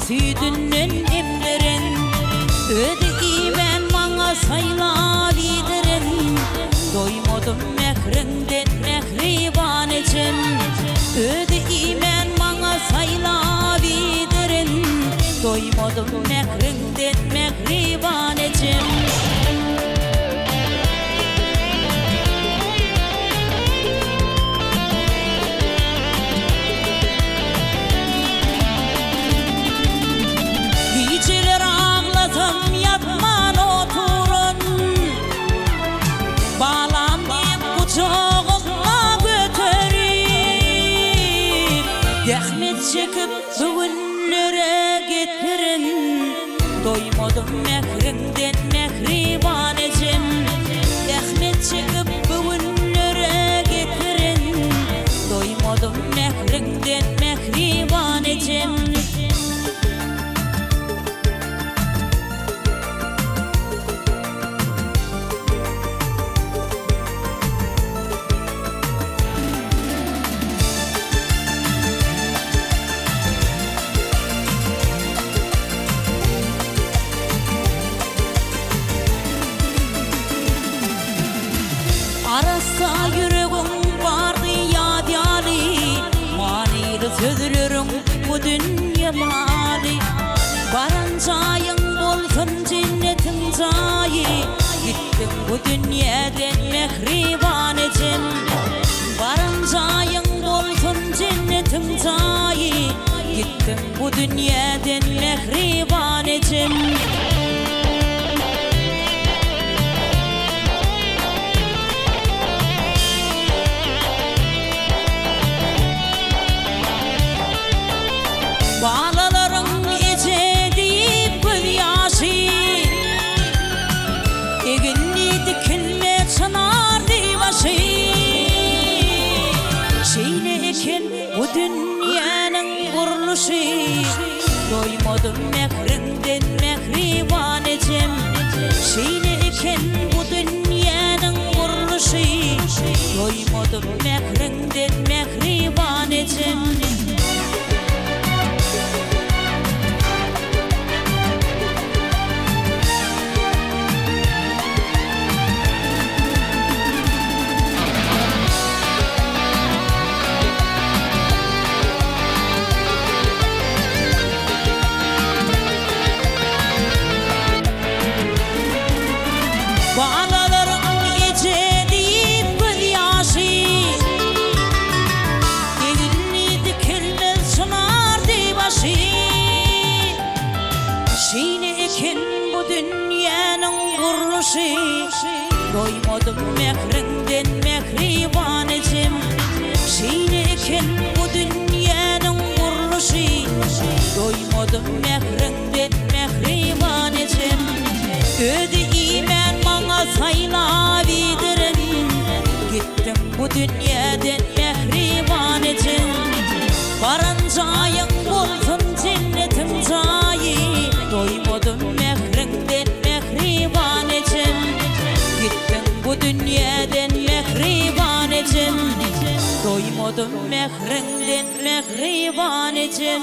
süydünden emdirin. Öde imen bana sayla bidirin. Doymadım mehrinden mehriban ecem. Öde imen bana sayla bidirin. Doymadım mehrinden mehriban ecem. Geceler ağladım yatman oturun. Bağlandım kucağıma götürüp. Zahmet çekip bugünlere getirin. Doymadım mehrinden mehriban ecem. Zahmet çekip bugünlere getirin. Doymadım mehrinden mehriban ecem. Arasa yüreğim vardı yadiyali. Manili sözlerim bu dünyamali. Varancayın olsun cennetin cayı. Gittim bu dünyadan mehriban ecem. Varancayın olsun cennetin cayı. Gittim bu dünyadan mehriban ecem. Bağlalarım ece deyip göz yaşı. Eginli dikilme çınardı başı. Şeyle eken bu dünyanın kuruluşu. Doymadım mehrinden mehriban ecem. Şeyle eken bu dünyanın kuruluşu. Doymadım mehrinden mehriban ecem. Bağlalarım gece deyip göz yaşı. Eginli dikilmez çınardı başı. Şeyle eken bu dünyanın kuruluşu. Doymadım mehrinden mehriban ecem. Şeyle eken bu dünyanın kuruluşu. Doymadım mehrinden mehriban ecem. Öde imen bana sayla bidirin. Gittim bu dünyadan mehriban ecem. Varancayın olsun cennetin cayı. Doymadım mehrinden mehriban ecem. Gittim bu dünyadan mehriban ecem. Doymadım mehrinden mehriban ecem.